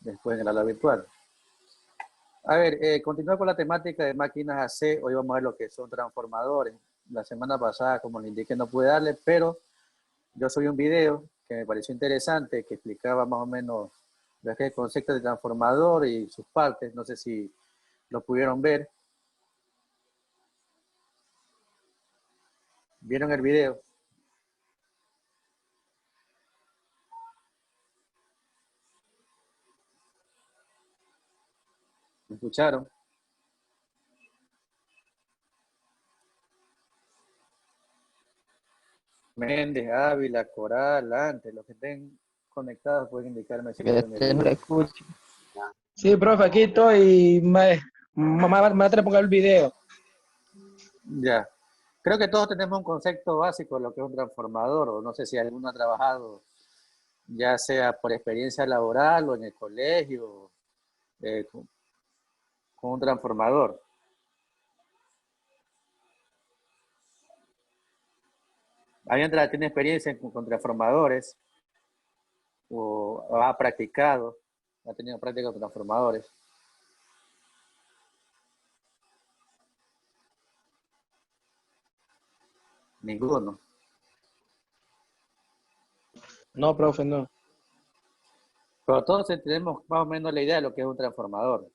después en el aula virtual. A ver, continuando con la temática de máquinas AC, hoy vamos a ver lo que son transformadores. La semana pasada, como le indiqué, no pude darle, pero yo subí un video que me pareció interesante, que explicaba más o menos lo que es el concepto de transformador y sus partes. No sé si lo pudieron ver. ¿Vieron el video? ¿Me escucharon? Méndez, Ávila, Coral, antes, los que estén conectados pueden indicarme si vieron el No lo video. escucho. Sí, profe, aquí estoy. Me va a tener que poner el video. Ya. Creo que todos tenemos un concepto básico de lo que es un transformador, o no sé si alguno ha trabajado, ya sea por experiencia laboral o en el colegio, con un transformador. ¿Alguien tiene experiencia con transformadores o ha practicado, ha tenido práctica con transformadores? Ninguno. No, profe, no. Pero todos tenemos más o menos la idea de lo que es un transformador.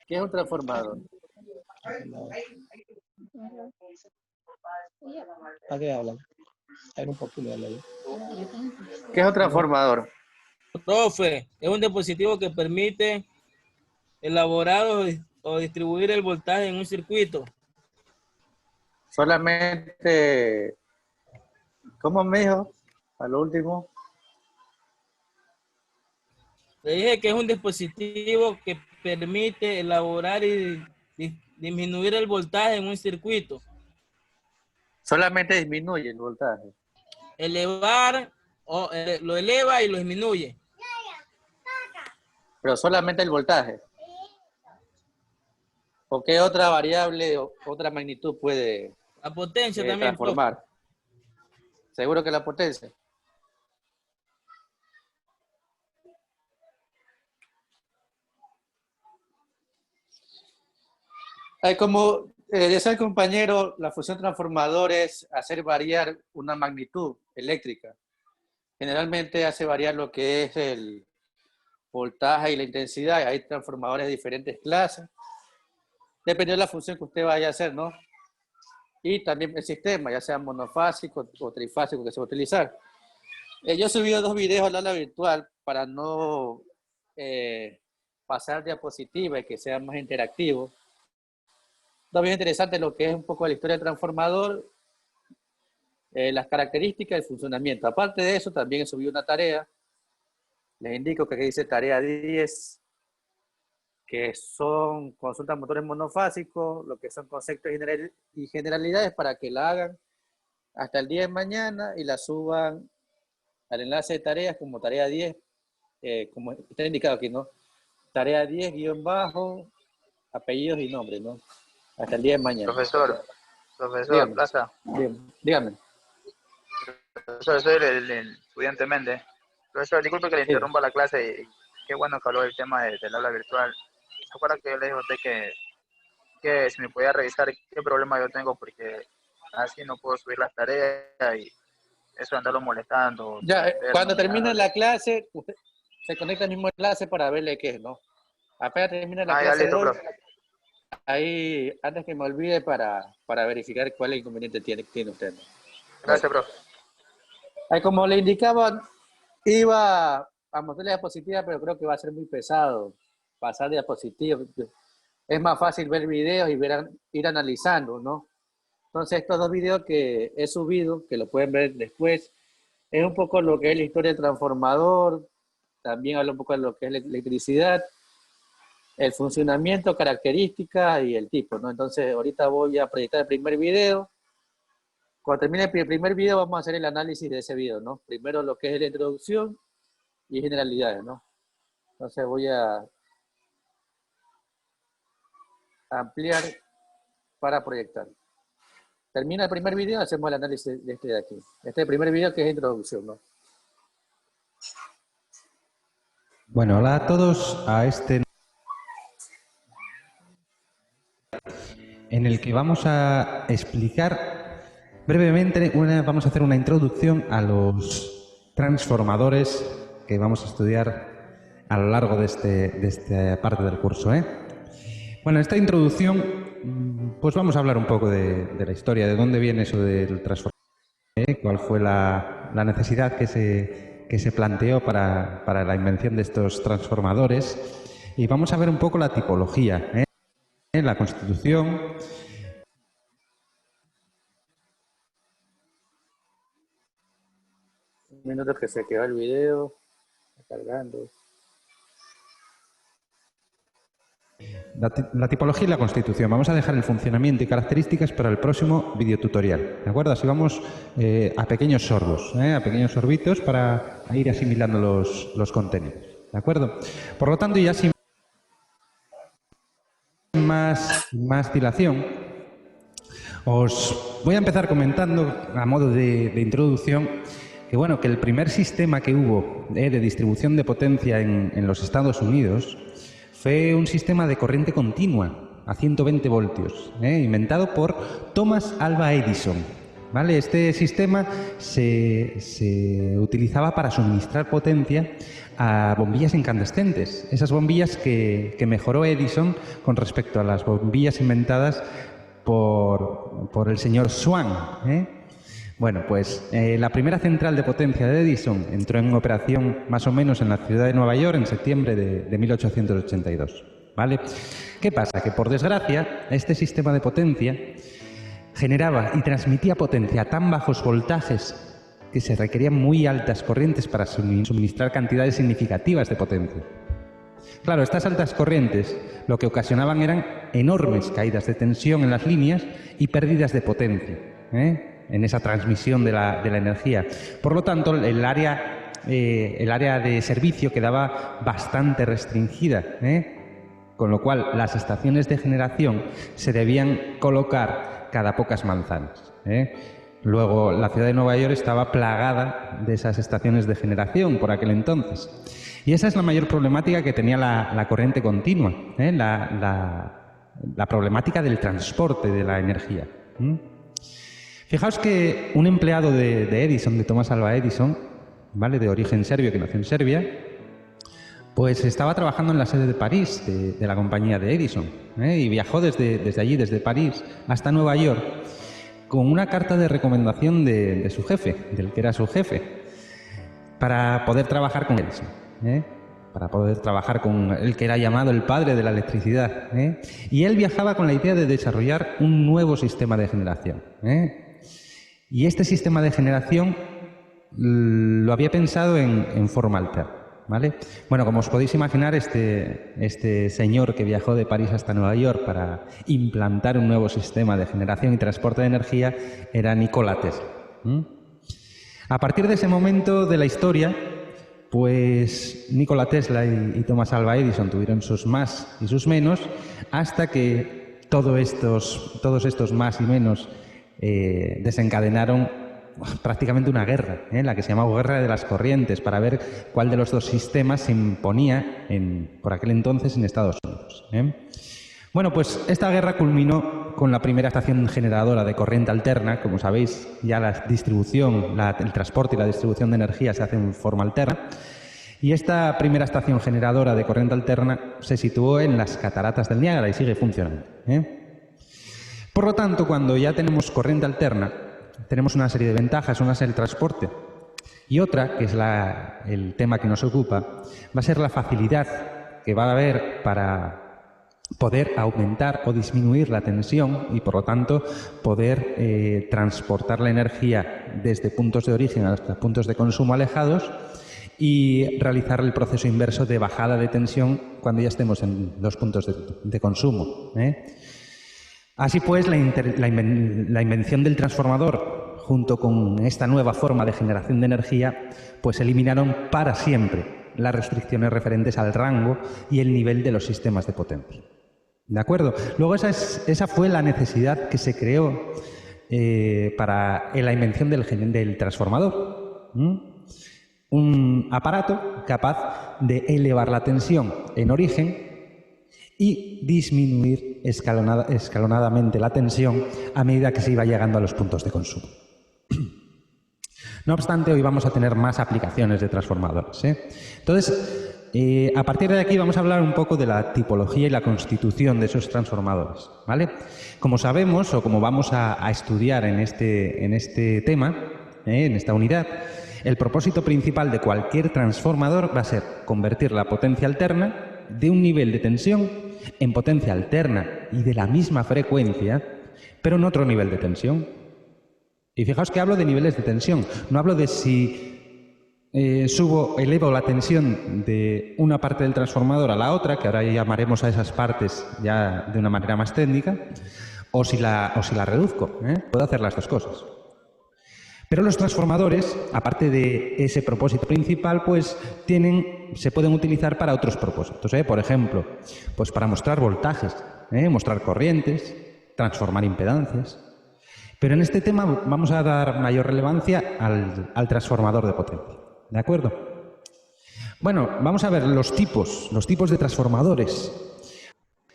¿Qué es un transformador? ¿A qué hablan? Hay un poquito de hablar. ¿Qué es un transformador? Profe, es un dispositivo que permite elaborar o distribuir el voltaje en un circuito. Solamente, ¿cómo me dijo? A lo último. Le dije que es un dispositivo que permite elaborar y disminuir el voltaje en un circuito. Solamente disminuye el voltaje. Elevar, lo eleva y lo disminuye. Pero solamente el voltaje. ¿O qué otra variable o otra magnitud puede La potencia también, profe. transformar? ¿Seguro que la potencia? Como decía el compañero, la función transformador es hacer variar una magnitud eléctrica. Generalmente hace variar lo que es el voltaje y la intensidad. Hay transformadores de diferentes clases. Dependiendo de la función que usted vaya a hacer, ¿no? Y también el sistema, ya sea monofásico o trifásico que se va a utilizar. Yo he subido 2 videos al aula virtual para no pasar diapositiva y que sea más interactivo. También interesante lo que es un poco la historia del transformador, las características y el funcionamiento. Aparte de eso, también he subido una tarea. Les indico que aquí dice tarea 10, que son consultas motores monofásicos, lo que son conceptos y generalidades para que la hagan hasta el día de mañana y la suban al enlace de tareas como tarea 10, como está indicado aquí, ¿no? Tarea 10, guión bajo, apellidos y nombres, ¿no? Hasta el día de mañana. Profesor Dígame. Plaza. Dígame. Profesor, soy el estudiante Méndez. Profesor, disculpe que le Sí. interrumpa la clase y qué bueno que habló del tema del aula virtual. ¿Se acuerda que yo le dije a usted que si me podía revisar qué problema yo tengo? Porque así no puedo subir las tareas y eso de andarlo molestando. Ya, cuando termine la clase, usted se conecta al mismo enlace para verle qué es, ¿no? Apenas termina la ya clase listo, de hoy, profe. ahí, antes que me olvide, para verificar cuál inconveniente tiene usted, ¿no? Gracias, Bueno. profe. Ahí, como le indicaba, iba a mostrar la diapositiva, pero creo que va a ser muy pesado pasar diapositivas. Es más fácil ver videos y ir analizando, ¿no? Entonces, estos 2 videos que he subido, que lo pueden ver después, es un poco lo que es la historia del transformador, también habla un poco de lo que es la electricidad, el funcionamiento, características y el tipo, ¿no? Entonces, ahorita voy a proyectar el primer video. Cuando termine el primer video, vamos a hacer el análisis de ese video, ¿no? Primero lo que es la introducción y generalidades, ¿no? Entonces voy a ampliar para proyectar. Termina el primer video, hacemos el análisis de este de aquí. Este es el primer video que es introducción, ¿no? Bueno, hola a todos a este en el que vamos a explicar brevemente, vamos a hacer una introducción a los transformadores que vamos a estudiar a lo largo de esta parte del curso, ¿eh? Bueno, en esta introducción, pues vamos a hablar un poco de la historia, de dónde viene eso del transformador, cuál fue la necesidad que se planteó para la invención de estos transformadores, y vamos a ver un poco la tipología, la constitución. Un minuto que se quedó el video, está cargando. La tipología y la constitución. Vamos a dejar el funcionamiento y características para el próximo videotutorial, ¿de acuerdo? Así vamos a pequeños sorbos, a pequeños sorbitos para ir asimilando los contenidos, ¿de acuerdo? Por lo tanto, ya sin más dilación, os voy a empezar comentando a modo de introducción que, bueno, que el primer sistema que hubo de distribución de potencia en los Estados Unidos fue un sistema de corriente continua a 120 voltios, inventado por Thomas Alva Edison, ¿vale? Este sistema se utilizaba para suministrar potencia a bombillas incandescentes, esas bombillas que mejoró Edison con respecto a las bombillas inventadas por el señor Swan, Bueno, pues la primera central de potencia de Edison entró en operación más o menos en la ciudad de Nueva York en septiembre de 1882, ¿vale? ¿Qué pasa? Que por desgracia este sistema de potencia generaba y transmitía potencia a tan bajos voltajes que se requerían muy altas corrientes para suministrar cantidades significativas de potencia. Claro, estas altas corrientes lo que ocasionaban eran enormes caídas de tensión en las líneas y pérdidas de potencia, en esa transmisión de la energía. Por lo tanto, el área de servicio quedaba bastante restringida, con lo cual las estaciones de generación se debían colocar cada pocas manzanas, Luego, la ciudad de Nueva York estaba plagada de esas estaciones de generación por aquel entonces. Y esa es la mayor problemática que tenía la corriente continua, la problemática del transporte de la energía. Fijaos que un empleado de Edison, de Thomas Alva Edison, ¿vale?, de origen serbio, que nació en Serbia, pues estaba trabajando en la sede de París de la compañía de Edison, y viajó desde allí, desde París, hasta Nueva York, con una carta de recomendación de su jefe, del que era su jefe, para poder trabajar con Edison, para poder trabajar con el que era llamado el padre de la electricidad, y él viajaba con la idea de desarrollar un nuevo sistema de generación, y este sistema de generación lo había pensado en forma alterna, ¿vale? Bueno, como os podéis imaginar, este señor que viajó de París hasta Nueva York para implantar un nuevo sistema de generación y transporte de energía era Nikola Tesla. A partir de ese momento de la historia, pues Nikola Tesla y Thomas Alva Edison tuvieron sus más y sus menos, hasta que todos estos más y menos desencadenaron prácticamente una guerra, la que se llamaba Guerra de las Corrientes, para ver cuál de los dos sistemas se imponía por aquel entonces en Estados Unidos. Bueno, pues esta guerra culminó con la primera estación generadora de corriente alterna. Como sabéis, ya la distribución, el transporte y la distribución de energía se hace en forma alterna. Y esta primera estación generadora de corriente alterna se situó en las cataratas del Niágara y sigue funcionando. Por lo tanto, cuando ya tenemos corriente alterna, tenemos una serie de ventajas. Una es el transporte, y otra, que es el tema que nos ocupa, va a ser la facilidad que va a haber para poder aumentar o disminuir la tensión y, por lo tanto, poder transportar la energía desde puntos de origen hasta puntos de consumo alejados y realizar el proceso inverso de bajada de tensión cuando ya estemos en los puntos de consumo. Así pues, la invención del transformador, junto con esta nueva forma de generación de energía, pues eliminaron para siempre las restricciones referentes al rango y el nivel de los sistemas de potencia. ¿De acuerdo? Luego esa fue la necesidad que se creó para la invención del transformador. Un aparato capaz de elevar la tensión en origen y disminuir escalonadamente la tensión a medida que se iba llegando a los puntos de consumo. No obstante, hoy vamos a tener más aplicaciones de transformadores, Entonces, a partir de aquí vamos a hablar un poco de la tipología y la constitución de esos transformadores, ¿vale? Como sabemos, o como vamos a estudiar en este tema, en esta unidad, el propósito principal de cualquier transformador va a ser convertir la potencia alterna de un nivel de tensión en potencia alterna y de la misma frecuencia, pero en otro nivel de tensión. Y fijaos que hablo de niveles de tensión, no hablo de si elevo la tensión de una parte del transformador a la otra, que ahora llamaremos a esas partes ya de una manera más técnica, o si la reduzco. Puedo hacer las dos cosas. Pero los transformadores, aparte de ese propósito principal, pues se pueden utilizar para otros propósitos. Por ejemplo, pues para mostrar voltajes, mostrar corrientes, transformar impedancias. Pero en este tema vamos a dar mayor relevancia al transformador de potencia. ¿De acuerdo? Bueno, vamos a ver los tipos de transformadores.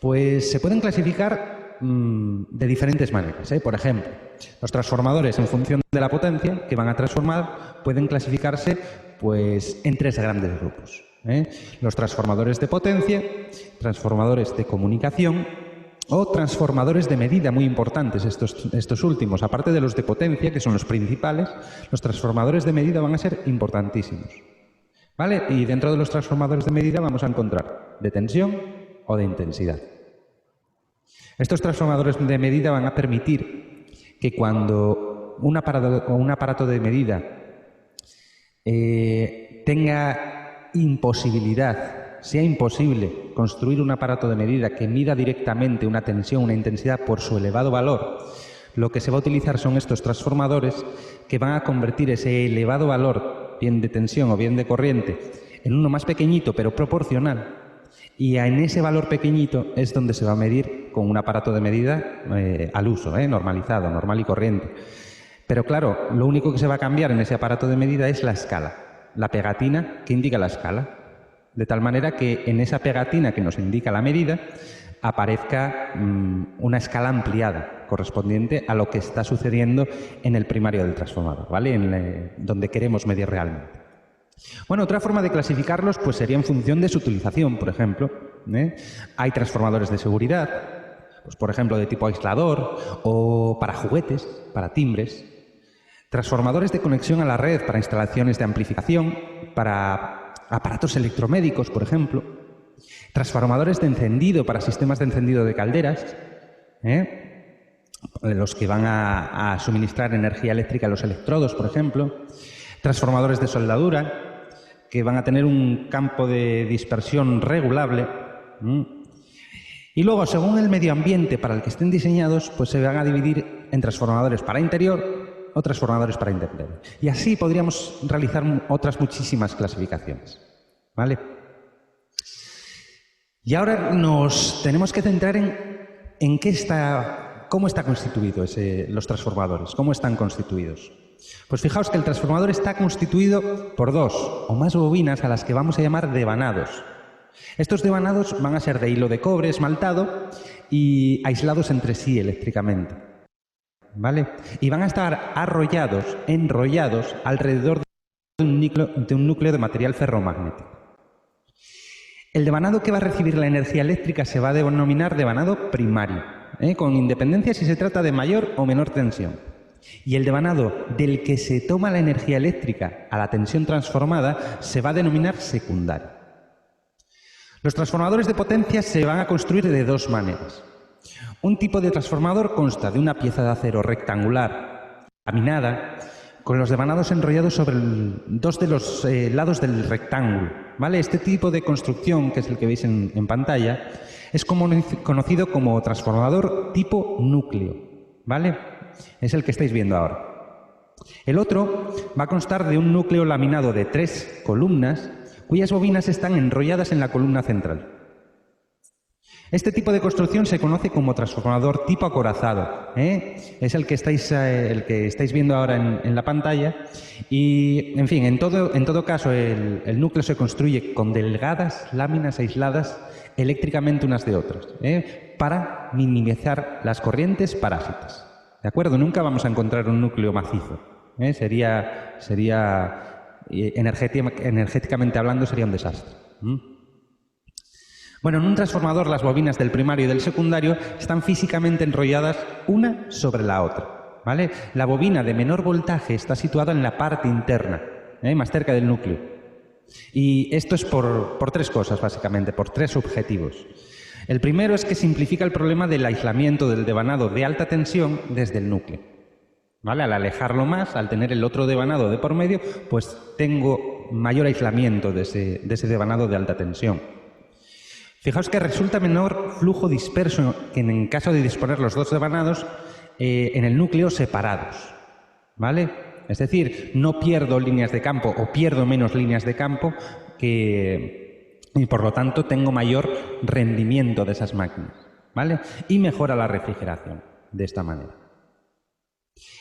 Pues se pueden clasificar de diferentes maneras. Por ejemplo, los transformadores en función de la potencia que van a transformar pueden clasificarse pues, en tres grandes grupos. Los transformadores de potencia, transformadores de comunicación o transformadores de medida, muy importantes estos últimos. Aparte de los de potencia, que son los principales, los transformadores de medida van a ser importantísimos. ¿Vale? Y dentro de los transformadores de medida vamos a encontrar de tensión o de intensidad. Estos transformadores de medida van a permitir que cuando un aparato de medida tenga imposibilidad, sea imposible construir un aparato de medida que mida directamente una tensión, una intensidad por su elevado valor, lo que se va a utilizar son estos transformadores que van a convertir ese elevado valor, bien de tensión o bien de corriente, en uno más pequeñito pero proporcional. Y en ese valor pequeñito es donde se va a medir con un aparato de medida al uso, normalizado, normal y corriente. Pero claro, lo único que se va a cambiar en ese aparato de medida es la escala, la pegatina que indica la escala. De tal manera que en esa pegatina que nos indica la medida aparezca una escala ampliada correspondiente a lo que está sucediendo en el primario del transformador, ¿vale? Donde queremos medir realmente. Bueno, otra forma de clasificarlos pues sería en función de su utilización, por ejemplo. Hay transformadores de seguridad, pues por ejemplo de tipo aislador o para juguetes, para timbres. Transformadores de conexión a la red para instalaciones de amplificación, para aparatos electromédicos, por ejemplo. Transformadores de encendido para sistemas de encendido de calderas, los que van a suministrar energía eléctrica a los electrodos, por ejemplo. Transformadores de soldadura, que van a tener un campo de dispersión regulable. Y luego, según el medio ambiente para el que estén diseñados, pues se van a dividir en transformadores para interior o transformadores para intemperie. Y así podríamos realizar otras muchísimas clasificaciones. ¿Vale? Y ahora nos tenemos que centrar en cómo está constituido los transformadores, cómo están constituidos. Pues fijaos que el transformador está constituido por dos o más bobinas a las que vamos a llamar devanados. Estos devanados van a ser de hilo de cobre esmaltado y aislados entre sí eléctricamente, ¿vale? Y van a estar enrollados alrededor de un núcleo de material ferromagnético. El devanado que va a recibir la energía eléctrica se va a denominar devanado primario, con independencia si se trata de mayor o menor tensión. Y el devanado del que se toma la energía eléctrica a la tensión transformada se va a denominar secundario. Los transformadores de potencia se van a construir de dos maneras. Un tipo de transformador consta de una pieza de acero rectangular laminada con los devanados enrollados sobre dos de los lados del rectángulo, ¿vale? Este tipo de construcción, que es el que veis en pantalla, es conocido como transformador tipo núcleo, ¿vale? Es el que estáis viendo ahora. El otro va a constar de un núcleo laminado de 3 columnas cuyas bobinas están enrolladas en la columna central. Este tipo de construcción se conoce como transformador tipo acorazado, ¿eh? Es el que estáis viendo ahora en la pantalla. Y, en fin, en todo caso, el núcleo se construye con delgadas láminas aisladas eléctricamente unas de otras, ¿eh? Para minimizar las corrientes parásitas. ¿De acuerdo? Nunca vamos a encontrar un núcleo macizo, ¿eh? Energéticamente hablando, sería un desastre. Bueno, en un transformador las bobinas del primario y del secundario están físicamente enrolladas una sobre la otra, ¿vale? La bobina de menor voltaje está situada en la parte interna, más cerca del núcleo. Y esto es por tres cosas, básicamente, por tres objetivos. El primero es que simplifica el problema del aislamiento del devanado de alta tensión desde el núcleo, ¿vale? Al alejarlo más, al tener el otro devanado de por medio, pues tengo mayor aislamiento de ese devanado de alta tensión. Fijaos que resulta menor flujo disperso que en caso de disponer los dos devanados en el núcleo separados, ¿vale? Es decir, no pierdo líneas de campo o pierdo menos líneas de campo y por lo tanto tengo mayor rendimiento de esas máquinas, ¿vale? Y mejora la refrigeración de esta manera.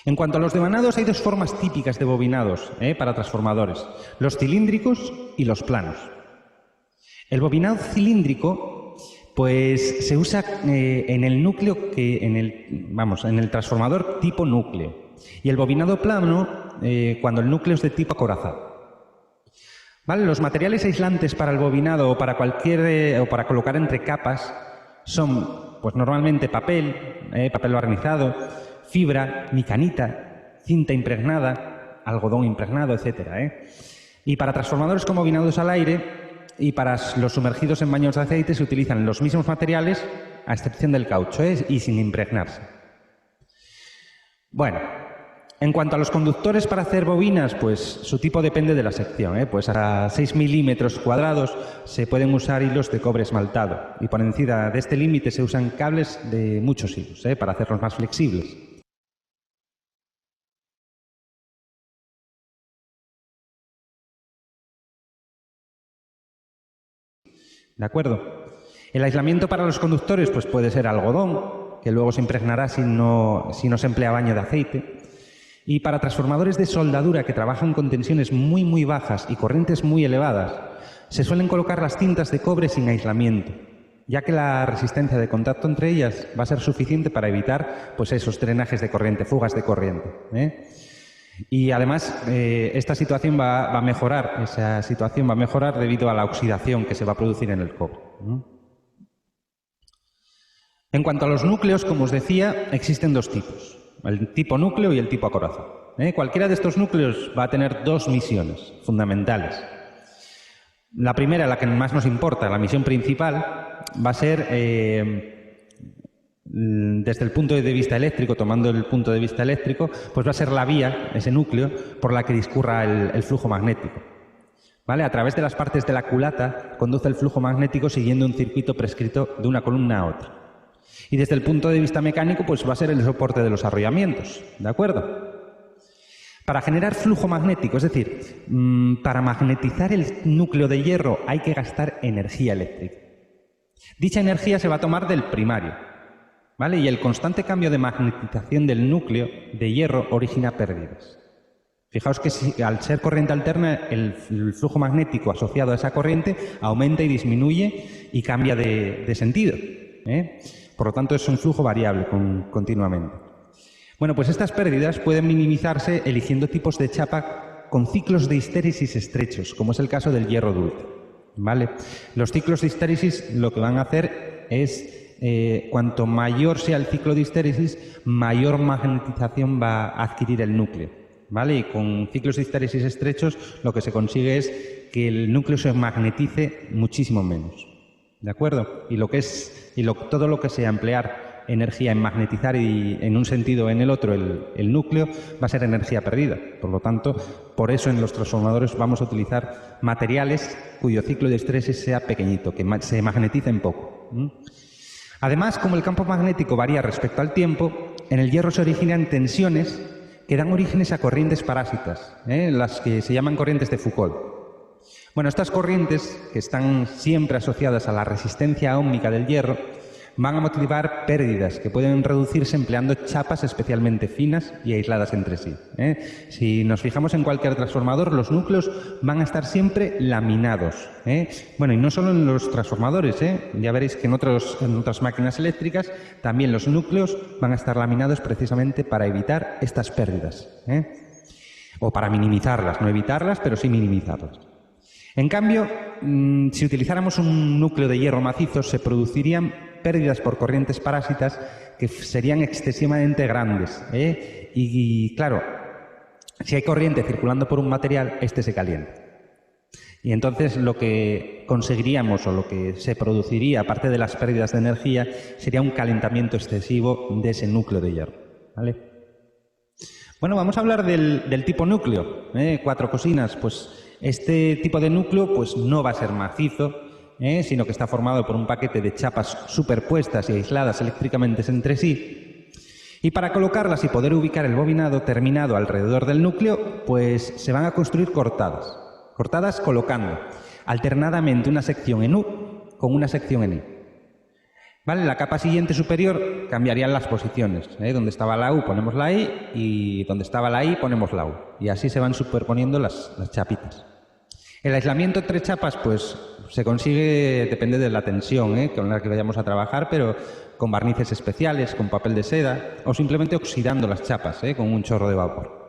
En cuanto a los devanados, hay dos formas típicas de bobinados para transformadores, los cilíndricos y los planos. El bobinado cilíndrico pues se usa en el núcleo en el transformador tipo núcleo, y el bobinado plano cuando el núcleo es de tipo acorazado. ¿Vale? Los materiales aislantes para el bobinado o para colocar entre capas son pues normalmente papel barnizado, fibra, micanita, cinta impregnada, algodón impregnado, etc. Y para transformadores con bobinados al aire y para los sumergidos en baños de aceite se utilizan los mismos materiales, a excepción del caucho, y sin impregnarse. Bueno, en cuanto a los conductores para hacer bobinas, pues su tipo depende de la sección. Pues a 6 milímetros cuadrados se pueden usar hilos de cobre esmaltado, y por encima de este límite se usan cables de muchos hilos para hacerlos más flexibles. ¿De acuerdo? El aislamiento para los conductores pues puede ser algodón, que luego se impregnará si no se emplea baño de aceite. Y para transformadores de soldadura que trabajan con tensiones muy bajas y corrientes muy elevadas, se suelen colocar las cintas de cobre sin aislamiento, ya que la resistencia de contacto entre ellas va a ser suficiente para evitar pues esos drenajes de corriente, fugas de corriente. Y además esta situación va a mejorar debido a la oxidación que se va a producir en el cobre. En cuanto a los núcleos, como os decía, existen dos tipos, el tipo núcleo y el tipo acorazado. Cualquiera de estos núcleos va a tener dos misiones fundamentales. La primera, la que más nos importa, la misión principal, va a ser desde el punto de vista eléctrico, tomando el punto de vista eléctrico, pues va a ser la vía, ese núcleo, por la que discurra el flujo magnético. ¿Vale? A través de las partes de la culata conduce el flujo magnético siguiendo un circuito prescrito de una columna a otra. Y desde el punto de vista mecánico, pues va a ser el soporte de los arrollamientos, ¿de acuerdo? Para generar flujo magnético, es decir, para magnetizar el núcleo de hierro hay que gastar energía eléctrica. Dicha energía se va a tomar del primario, ¿vale? Y el constante cambio de magnetización del núcleo de hierro origina pérdidas. Fijaos que al ser corriente alterna, el flujo magnético asociado a esa corriente aumenta y disminuye y cambia de sentido. Por lo tanto, es un flujo variable continuamente. Bueno, pues estas pérdidas pueden minimizarse eligiendo tipos de chapa con ciclos de histéresis estrechos, como es el caso del hierro dulce, ¿vale? Los ciclos de histéresis lo que van a hacer es, cuanto mayor sea el ciclo de histéresis, mayor magnetización va a adquirir el núcleo, ¿vale? Y con ciclos de histéresis estrechos lo que se consigue es que el núcleo se magnetice muchísimo menos, ¿de acuerdo? Y todo lo que sea emplear energía en magnetizar y en un sentido o en el otro el núcleo va a ser energía perdida. Por lo tanto, por eso en los transformadores vamos a utilizar materiales cuyo ciclo de histéresis sea pequeñito, que se magneticen poco. Además, como el campo magnético varía respecto al tiempo, en el hierro se originan tensiones que dan orígenes a corrientes parásitas, las que se llaman corrientes de Foucault. Bueno, estas corrientes, que están siempre asociadas a la resistencia óhmica del hierro, van a motivar pérdidas que pueden reducirse empleando chapas especialmente finas y aisladas entre sí. Si nos fijamos en cualquier transformador, los núcleos van a estar siempre laminados. Bueno, y no solo en los transformadores, ya veréis que en otras máquinas eléctricas también los núcleos van a estar laminados precisamente para evitar estas pérdidas. O para minimizarlas, no evitarlas, pero sí minimizarlas. En cambio, si utilizáramos un núcleo de hierro macizo, se producirían pérdidas por corrientes parásitas que serían excesivamente grandes. Y claro, si hay corriente circulando por un material, este se calienta. Y entonces lo que conseguiríamos o lo que se produciría, aparte de las pérdidas de energía, sería un calentamiento excesivo de ese núcleo de hierro. ¿Vale? Bueno, vamos a hablar del tipo núcleo. 4 cocinas. Pues este tipo de núcleo pues, no va a ser macizo, sino que está formado por un paquete de chapas superpuestas y aisladas eléctricamente entre sí. Y para colocarlas y poder ubicar el bobinado terminado alrededor del núcleo, pues se van a construir cortadas. Cortadas colocando alternadamente una sección en U con una sección en I. ¿Vale? La capa siguiente superior cambiarían las posiciones. Donde estaba la U ponemos la I y donde estaba la I ponemos la U. Y así se van superponiendo las chapitas. El aislamiento entre chapas pues se consigue, depende de la tensión con la que vayamos a trabajar, pero con barnices especiales, con papel de seda o simplemente oxidando las chapas con un chorro de vapor.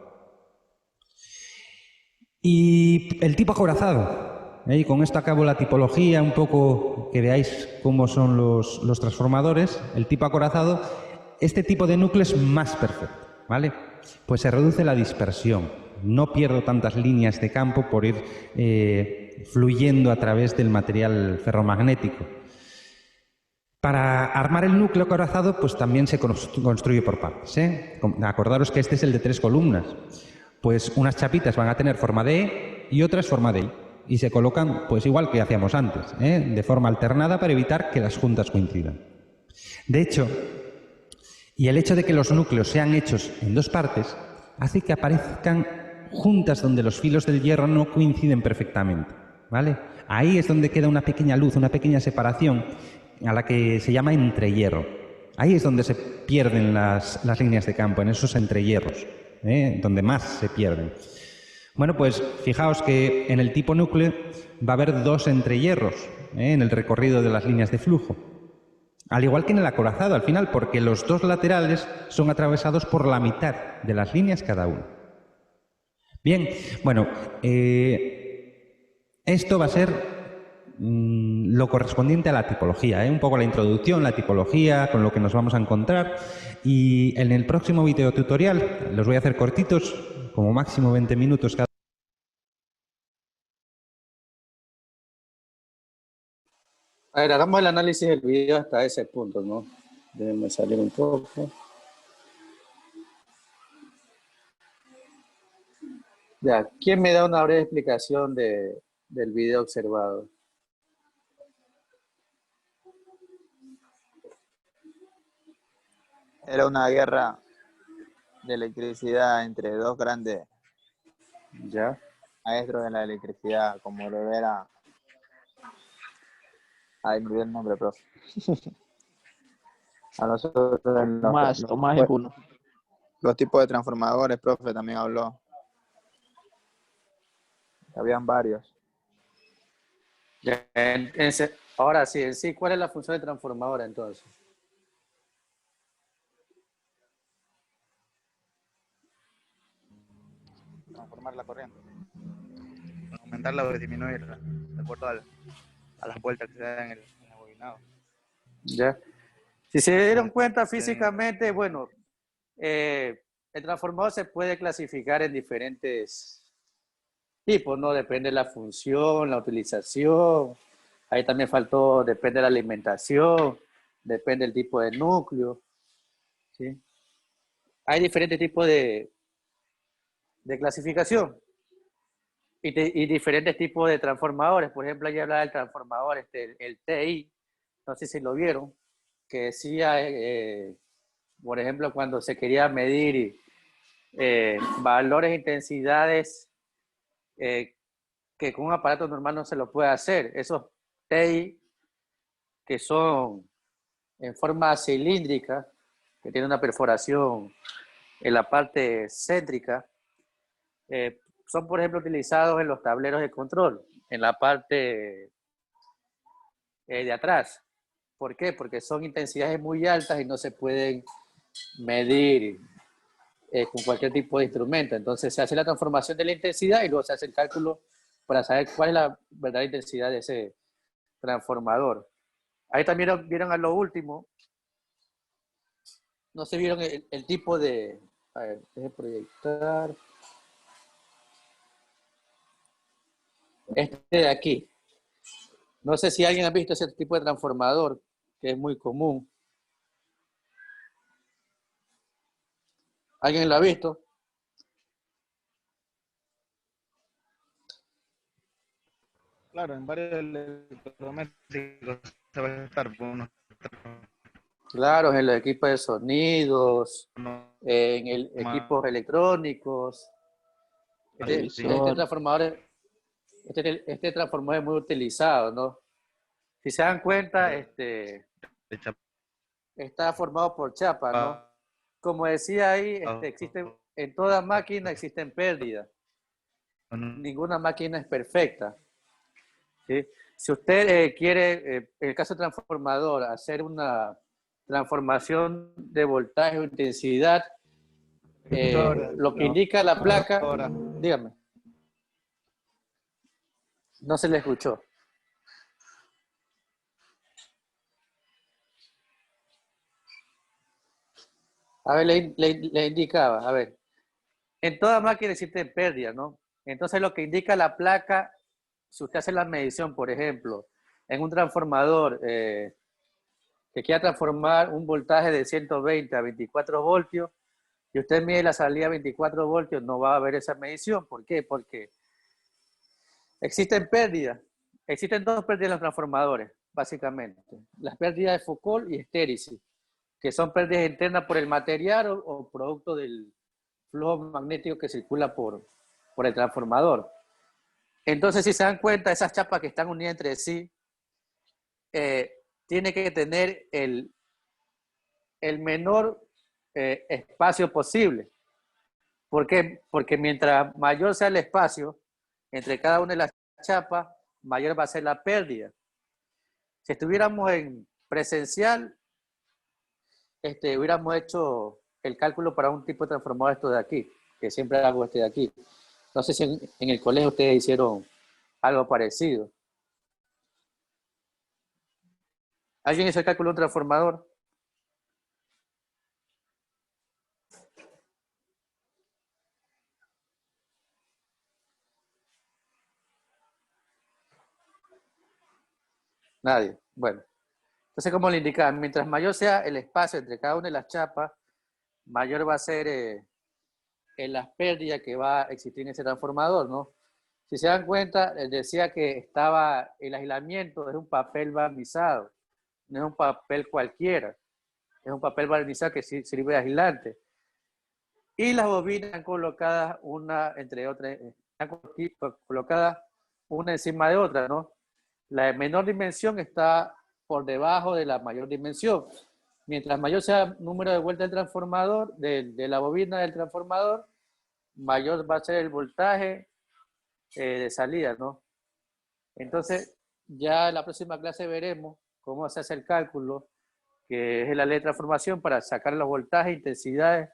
Y el tipo acorazado. Y con esto acabo la tipología, un poco que veáis cómo son los transformadores. El tipo acorazado, este tipo de núcleo es más perfecto, ¿vale? Pues se reduce la dispersión. No pierdo tantas líneas de campo por ir fluyendo a través del material ferromagnético. Para armar el núcleo acorazado, pues también se construye por partes. Acordaros que este es el de 3 columnas. Pues unas chapitas van a tener forma de E y otras forma de I. Y se colocan, pues igual que hacíamos antes, de forma alternada para evitar que las juntas coincidan. De hecho, y el hecho de que los núcleos sean hechos en 2 partes, hace que aparezcan juntas donde los filos del hierro no coinciden perfectamente, ¿vale? Ahí es donde queda una pequeña luz, una pequeña separación, a la que se llama entrehierro. Ahí es donde se pierden las líneas de campo, en esos entrehierros. Donde más se pierden. Bueno, pues fijaos que en el tipo núcleo va a haber 2 entrehierros en el recorrido de las líneas de flujo. Al igual que en el acorazado al final, porque los 2 laterales son atravesados por la mitad de las líneas cada uno. Bien, bueno, esto va a ser lo correspondiente a la tipología, un poco la introducción, la tipología, con lo que nos vamos a encontrar. Y en el próximo video tutorial, los voy a hacer cortitos, como máximo 20 minutos cada. A ver, hagamos el análisis del video hasta ese punto, ¿no? Déjenme salir un poco. Ya, ¿quién me da una breve explicación del video observado? Era una guerra de electricidad entre 2 grandes Ya. maestros de la electricidad, como lo era... Ay, me olvidé el nombre, profe. A nosotros Tomás es uno. los tipos de transformadores, profe, también habló. Habían varios. Ya, ahora sí, en sí, ¿cuál es la función de transformadora entonces? Transformar la corriente. Aumentarla o disminuirla, de acuerdo a las vueltas que se dan en el bobinado. Ya. Si se dieron cuenta físicamente, bueno, el transformador se puede clasificar en diferentes tipos, ¿no? Depende de la función, la utilización. Ahí también faltó, depende de la alimentación, depende del tipo de núcleo, ¿sí? Hay diferentes tipos de clasificación y diferentes tipos de transformadores. Por ejemplo, ya hablaba del transformador, el TI, no sé si lo vieron, que decía, por ejemplo, cuando se quería medir valores e intensidades que con un aparato normal no se lo puede hacer. Esos TI que son en forma cilíndrica, que tiene una perforación en la parte céntrica, son, por ejemplo, utilizados en los tableros de control, en la parte de atrás. ¿Por qué? Porque son intensidades muy altas y no se pueden medir con cualquier tipo de instrumento. Entonces se hace la transformación de la intensidad y luego se hace el cálculo para saber cuál es la verdadera intensidad de ese transformador. Ahí también vieron a lo último, no se vieron el tipo de... A ver, déjenme proyectar. Este de aquí. No sé si alguien ha visto ese tipo de transformador, que es muy común. ¿Alguien lo ha visto? Claro, en varios electrodomésticos se va a estar por unos Claro, en los equipos de sonidos, en el equipos electrónicos. Este transformador es muy utilizado, ¿no? Si se dan cuenta, está formado por chapa, ¿no? Como decía ahí, en toda máquina existen pérdidas. Ninguna máquina es perfecta. ¿Sí? Si usted quiere, en el caso del transformador, hacer una transformación de voltaje o intensidad, lo que indica la placa, dígame, no se le escuchó. A ver, le indicaba, a ver, en toda máquina existen pérdidas, ¿no? Entonces lo que indica la placa, si usted hace la medición, por ejemplo, en un transformador que quiera transformar un voltaje de 120 a 24 voltios, y usted mide la salida a 24 voltios, no va a haber esa medición. ¿Por qué? Porque existen pérdidas. Existen dos pérdidas en los transformadores, básicamente. Las pérdidas de Foucault y estéresis, que son pérdidas internas por el material o producto del flujo magnético que circula por el transformador. Entonces, si se dan cuenta, esas chapas que están unidas entre sí, tiene que tener el menor espacio posible. ¿Por qué? Porque mientras mayor sea el espacio entre cada una de las chapas, mayor va a ser la pérdida. Si estuviéramos en presencial, hubiéramos hecho el cálculo para un tipo de transformador esto de aquí, que siempre hago este de aquí. No sé si en el colegio ustedes hicieron algo parecido. ¿Alguien hizo el cálculo de un transformador? Nadie. Bueno. Entonces, como le indicaba, mientras mayor sea el espacio entre cada una de las chapas, mayor va a ser en las pérdidas que va a existir en ese transformador, ¿no? Si se dan cuenta, les decía que estaba el aislamiento, es un papel barnizado, no es un papel cualquiera, es un papel barnizado que sirve de aislante. Y las bobinas están colocadas una entre otras, están colocadas una encima de otra, ¿no? La de menor dimensión está por debajo de la mayor dimensión. Mientras mayor sea el número de vueltas del transformador, de la bobina del transformador, mayor va a ser el voltaje de salida, ¿no? Entonces, ya en la próxima clase veremos cómo se hace el cálculo, que es la ley de transformación, para sacar los voltajes, intensidades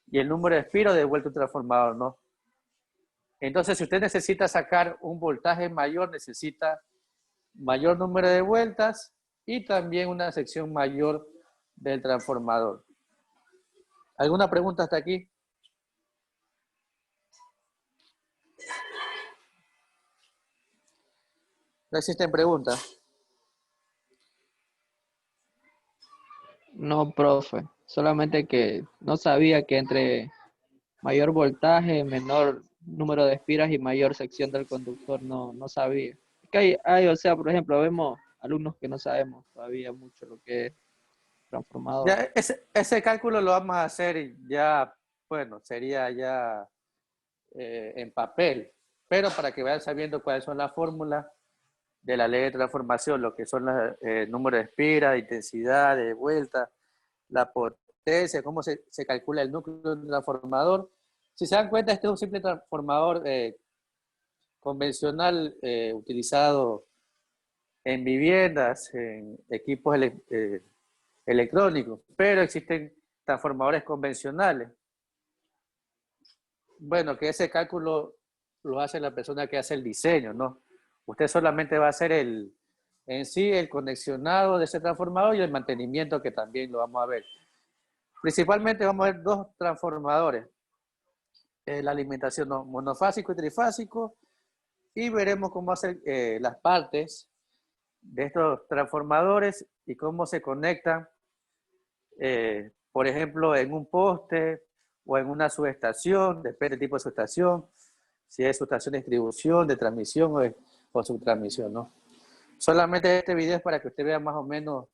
y el número de espiros de vuelta a un transformador, ¿no? Entonces, si usted necesita sacar un voltaje mayor, necesita mayor número de vueltas y también una sección mayor del transformador. ¿Alguna pregunta hasta aquí? ¿No existen preguntas? No, profe. Solamente que no sabía que entre mayor voltaje, menor número de espiras y mayor sección del conductor, no sabía. Es que o sea, por ejemplo, vemos alumnos que no sabemos todavía mucho lo que es transformador. Ya, ese cálculo lo vamos a hacer ya, bueno, sería ya en papel, pero para que vayan sabiendo cuáles son las fórmulas, de la ley de transformación, lo que son los números de espiras, de intensidad, de vuelta, la potencia, cómo se calcula el núcleo de un transformador. Si se dan cuenta, este es un simple transformador convencional utilizado en viviendas, en equipos electrónicos, pero existen transformadores convencionales. Bueno, que ese cálculo lo hace la persona que hace el diseño, ¿no? Usted solamente va a hacer en sí el conexionado de ese transformador y el mantenimiento, que también lo vamos a ver. Principalmente vamos a ver dos transformadores, la alimentación monofásico y trifásico, y veremos cómo hacer las partes de estos transformadores y cómo se conectan, por ejemplo, en un poste o en una subestación, depende del tipo de subestación, si es subestación de distribución, de transmisión o subtransmisión, ¿no? Solamente este video es para que usted vea más o menos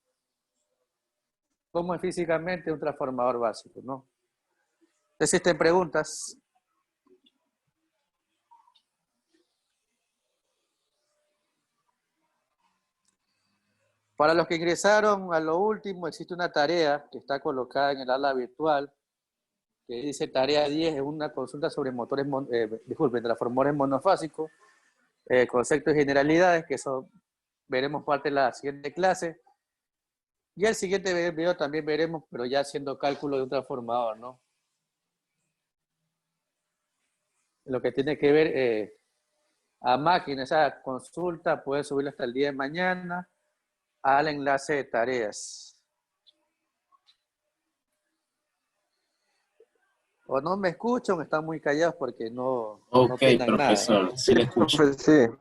cómo es físicamente un transformador básico, ¿no? ¿Existen preguntas? Para los que ingresaron a lo último, existe una tarea que está colocada en el aula virtual, que dice tarea 10, es una consulta sobre motores, transformadores monofásicos, conceptos y generalidades, que eso veremos parte de la siguiente clase. Y el siguiente video también veremos, pero ya haciendo cálculo de un transformador, ¿no? Lo que tiene que ver a máquina, esa consulta puede subirlo hasta el día de mañana al enlace de tareas. O no me escuchan, están muy callados porque no opinan nada. Profesor, sí le escucho. Profe, sí.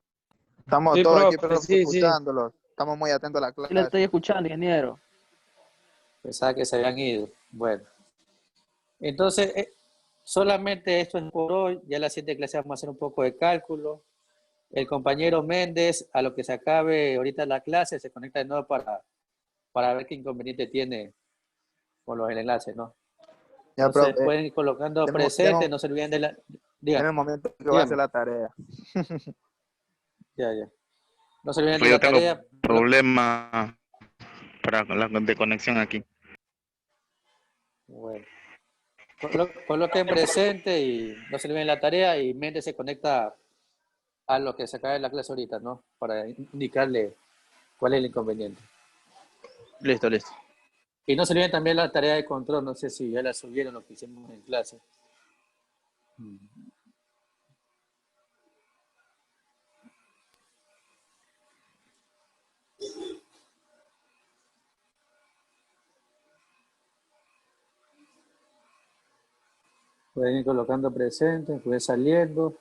Estamos Sí, todos aquí, profe, profe, sí, sí. escuchándolo. Estamos muy atentos a la Sí lo clase. estoy escuchando, ingeniero. Pensaba que se habían ido. Bueno. Entonces, solamente esto es por hoy. Ya en la siguiente clase vamos a hacer un poco de cálculo. El compañero Méndez, a lo que se acabe ahorita la clase, se conecta de nuevo para ver qué inconveniente tiene con los enlaces, ¿no? Ya, Entonces, profe, pueden ir colocando deme- presente, deme- no se olviden de la... en Dígame, el momento que voy a dígame. hacer la tarea. Ya. No se olviden Pues de yo la tengo tarea. problema de conexión aquí. Bueno. Coloquen presente y no se olviden la tarea, y Méndez se conecta a lo que se acabe la clase ahorita, ¿no? Para indicarle cuál es el inconveniente. Listo. Y no se olviden también la tarea de control, no sé si ya la subieron lo que hicimos en clase. Pueden ir colocando presente, pueden ir saliendo.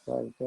Falta.